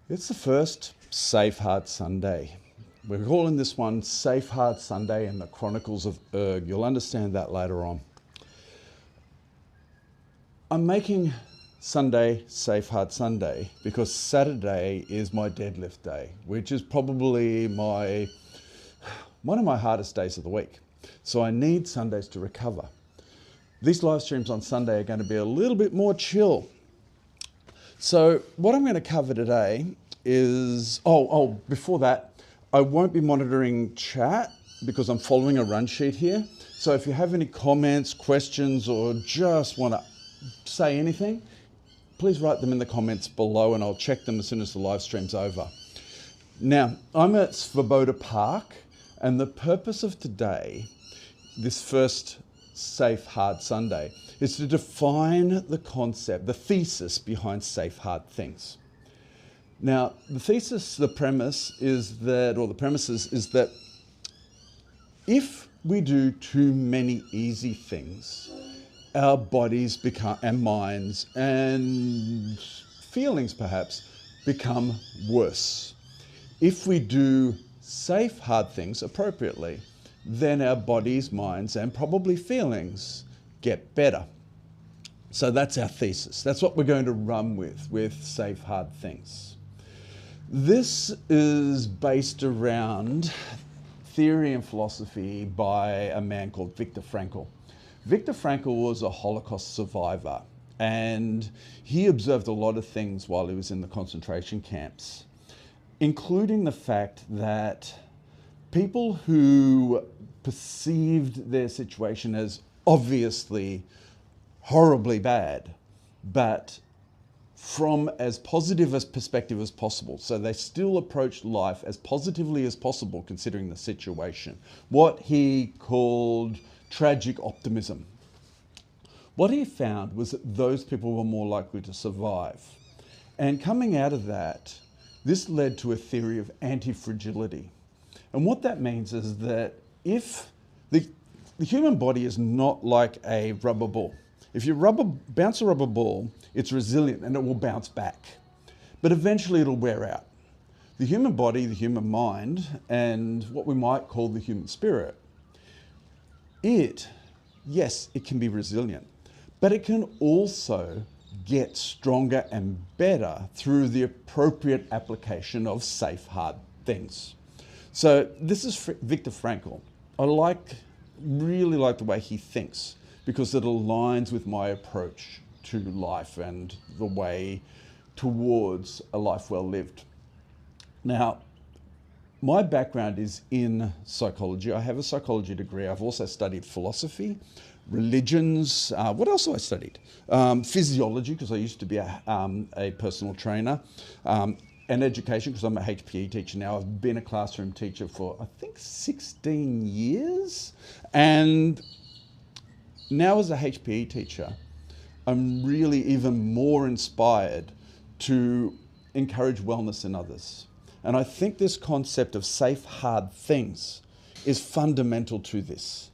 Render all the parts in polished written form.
It's the first Safe Hard Sunday. We're calling this one Safe Hard Sunday in the Chronicles of Urg. You'll understand that later on. I'm making Sunday Safe Hard Sunday because Saturday is my deadlift day, which is probably one of my hardest days of the week. So I need Sundays to recover. These live streams on Sunday are going to be a little bit more chill. So what I'm going to cover today is, before that, I won't be monitoring chat because I'm following a run sheet here. So if you have any comments, questions, or just want to say anything, please write them in the comments below and I'll check them as soon as the live stream's over. Now, I'm at Svoboda Park, and the purpose of today, this first Safe Hard Sunday, is to define the concept, the thesis behind safe hard things. Now, the premise is that if we do too many easy things, our bodies and minds and feelings perhaps become worse. If we do safe hard things appropriately, then our bodies, minds, and probably feelings get better. So that's our thesis. That's what we're going to run with safe hard things. This is based around theory and philosophy by a man called Viktor Frankl. Viktor Frankl was a Holocaust survivor, and he observed a lot of things while he was in the concentration camps, including the fact that people who perceived their situation as obviously horribly bad, but from as positive a perspective as possible. So they still approached life as positively as possible considering the situation. What he called tragic optimism. What he found was that those people were more likely to survive. And coming out of that, this led to a theory of anti-fragility. And what that means is that if the human body is not like a rubber ball. If you bounce a rubber ball, it's resilient and it will bounce back. But eventually it'll wear out. The human body, the human mind, and what we might call the human spirit, yes, it can be resilient, but it can also get stronger and better through the appropriate application of safe, hard things. So this is Viktor Frankl. I really like the way he thinks because it aligns with my approach to life and the way towards a life well lived. Now, my background is in psychology. I have a psychology degree. I've also studied philosophy, religions. What else have I studied? Physiology, because I used to be a personal trainer. And education, because I'm a HPE teacher now. I've been a classroom teacher for, I think, 16 years. And now as a HPE teacher, I'm really even more inspired to encourage wellness in others. And I think this concept of safe, hard things is fundamental to this.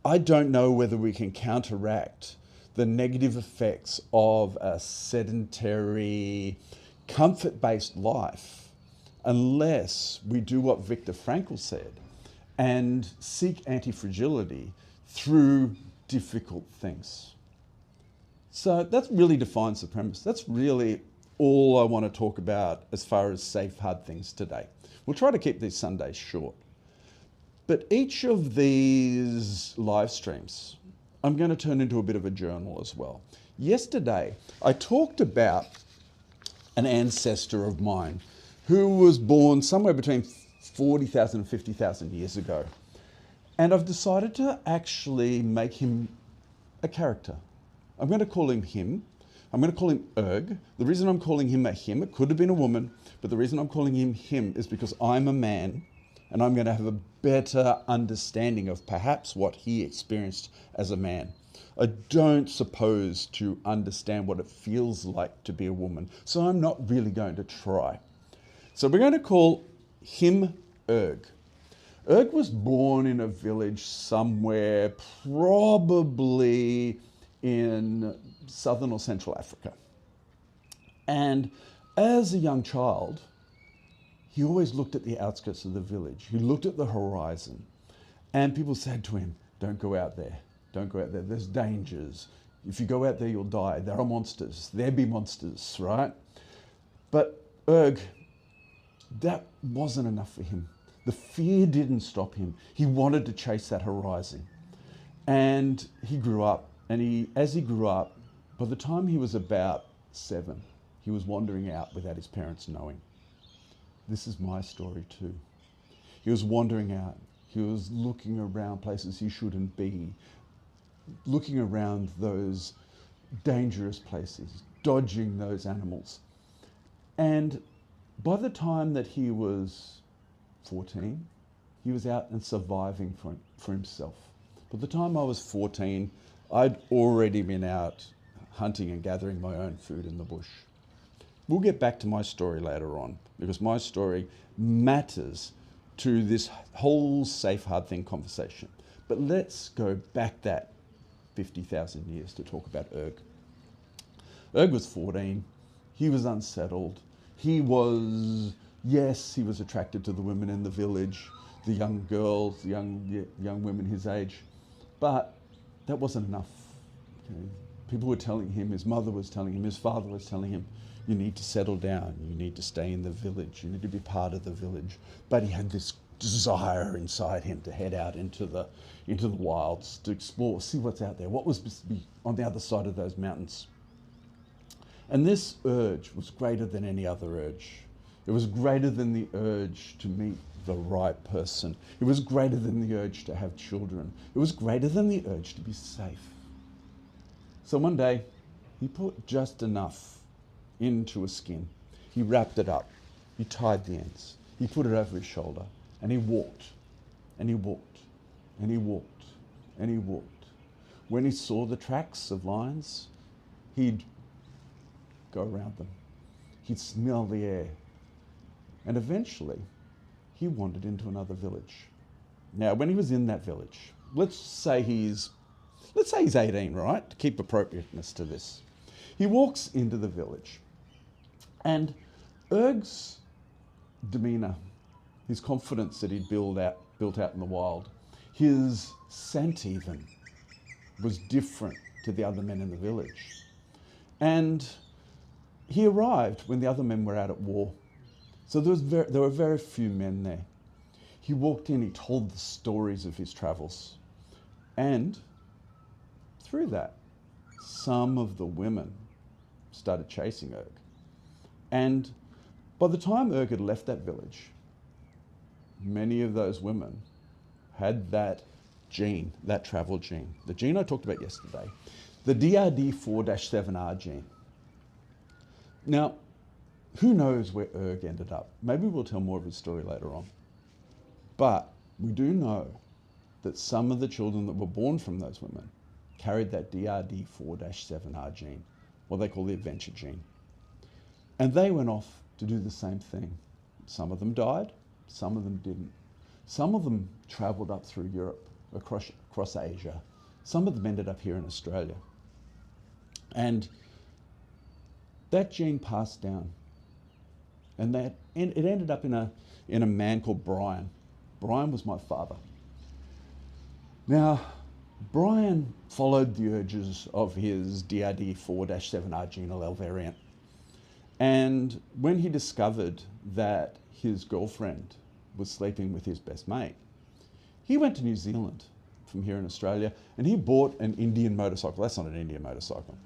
I don't know whether we can counteract the negative effects of a sedentary, comfort-based life unless we do what Viktor Frankl said and seek anti-fragility through difficult things. So that really defines the premise. That's really all I want to talk about as far as safe, hard things today. We'll try to keep these Sundays short. But each of these live streams, I'm going to turn into a bit of a journal as well. Yesterday, I talked about an ancestor of mine who was born somewhere between 40,000 and 50,000 years ago. And I've decided to actually make him a character. I'm going to call him him. I'm going to call him Urg. The reason I'm calling him a him, it could have been a woman, but the reason I'm calling him him is because I'm a man and I'm going to have a better understanding of perhaps what he experienced as a man. I don't suppose to understand what it feels like to be a woman, so I'm not really going to try. So we're going to call him Urg. Urg was born in a village somewhere probably in southern or central Africa. And as a young child, he always looked at the outskirts of the village. He looked at the horizon. And people said to him, don't go out there. Don't go out there. There's dangers. If you go out there, you'll die. There are monsters. There be monsters, right? But Urg, that wasn't enough for him. The fear didn't stop him. He wanted to chase that horizon. And he grew up. And as he grew up, by the time he was about 7, he was wandering out without his parents knowing. This is my story too. He was wandering out. He was looking around places he shouldn't be, looking around those dangerous places, dodging those animals. And by the time that he was 14, he was out and surviving for himself. By the time I was 14, I'd already been out hunting and gathering my own food in the bush. We'll get back to my story later on, because my story matters to this whole safe, hard thing conversation. But let's go back that 50,000 years to talk about Urg. Urg was 14. He was unsettled. He was attracted to the women in the village, the young girls, the young women his age. But that wasn't enough. Okay? People were telling him, his mother was telling him, his father was telling him, you need to settle down, you need to stay in the village, you need to be part of the village. But he had this desire inside him to head out into the wilds, to explore, see what's out there, what was supposed to be on the other side of those mountains. And this urge was greater than any other urge. It was greater than the urge to meet the right person. It was greater than the urge to have children. It was greater than the urge to be safe. So one day, he put just enough into a skin. He wrapped it up. He tied the ends. He put it over his shoulder. And he walked. And he walked. And he walked. And he walked. When he saw the tracks of lions, he'd go around them. He'd smell the air. And eventually, he wandered into another village. Now, when he was in that village, let's say he's 18, right? To keep appropriateness to this. He walks into the village. And Urg's demeanour, his confidence that he'd built out in the wild, his scent even, was different to the other men in the village. And he arrived when the other men were out at war. So there were very few men there. He walked in, he told the stories of his travels. And through that, some of the women started chasing Urg. And by the time Urg had left that village, many of those women had that gene, that travel gene, the gene I talked about yesterday, the DRD4-7R gene. Now, who knows where Urg ended up? Maybe we'll tell more of his story later on. But we do know that some of the children that were born from those women carried that DRD4-7R gene, what they call the adventure gene. And they went off to do the same thing. Some of them died, some of them didn't. Some of them travelled up through Europe, across Asia. Some of them ended up here in Australia. And that gene passed down. And it ended up in a man called Brian. Brian was my father. Now, Brian followed the urges of his DRD4-7R gene allele variant. And when he discovered that his girlfriend was sleeping with his best mate, he went to New Zealand from here in Australia and he bought an Indian motorcycle. That's not an Indian motorcycle.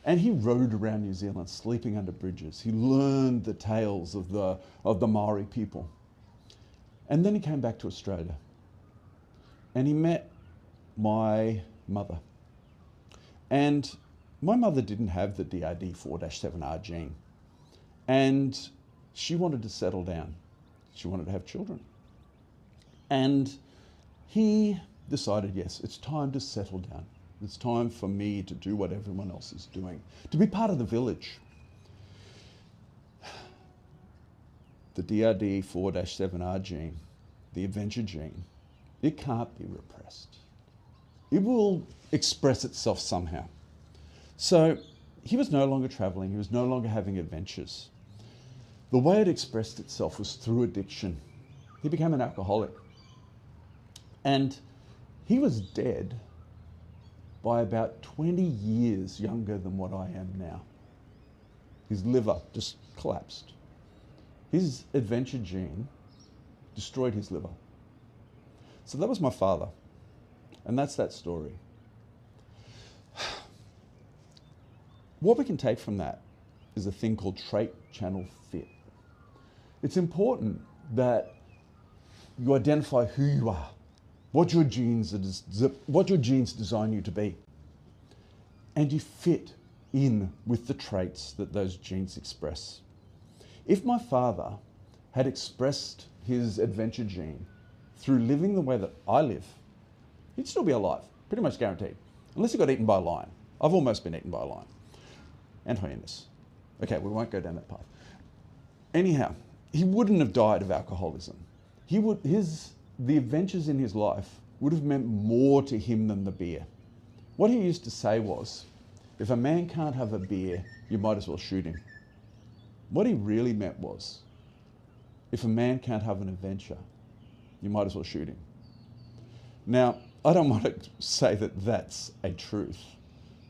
And he rode around New Zealand, sleeping under bridges. He learned the tales of the Maori people. And then he came back to Australia. And he met my mother. And my mother didn't have the DRD4-7R gene. And she wanted to settle down. She wanted to have children. And he decided, yes, it's time to settle down. It's time for me to do what everyone else is doing, to be part of the village. The DRD4-7R gene, the adventure gene, it can't be repressed. It will express itself somehow. So he was no longer traveling, he was no longer having adventures. The way it expressed itself was through addiction. He became an alcoholic. And he was dead by about 20 years younger than what I am now. His liver just collapsed. His adventure gene destroyed his liver. So that was my father. And that's that story. What we can take from that is a thing called trait channel fit. It's important that you identify who you are, what your genes design you to be, and you fit in with the traits that those genes express. If my father had expressed his adventure gene through living the way that I live, he'd still be alive, pretty much guaranteed, unless he got eaten by a lion. I've almost been eaten by a lion. And hyenas. Okay, we won't go down that path. Anyhow, he wouldn't have died of alcoholism. The adventures in his life would have meant more to him than the beer. What he used to say was, if a man can't have a beer, you might as well shoot him. What he really meant was, if a man can't have an adventure, you might as well shoot him. Now, I don't want to say that that's a truth,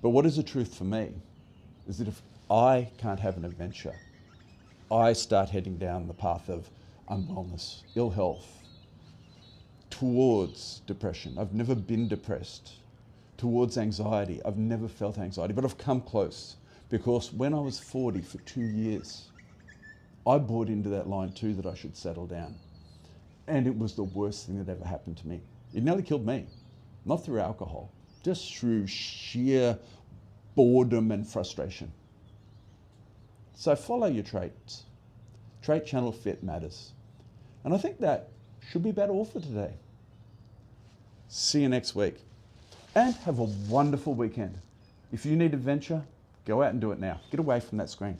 but what is a truth for me is that if I can't have an adventure, I start heading down the path of unwellness, ill health, towards depression. I've never been depressed. Towards anxiety. I've never felt anxiety, but I've come close because when I was 40 for 2 years, I bought into that line too that I should settle down. And it was the worst thing that ever happened to me. It nearly killed me, not through alcohol, just through sheer boredom and frustration. So follow your traits. Trait channel fit matters. And I think that should be about all for today. See you next week. And have a wonderful weekend. If you need adventure, go out and do it now. Get away from that screen.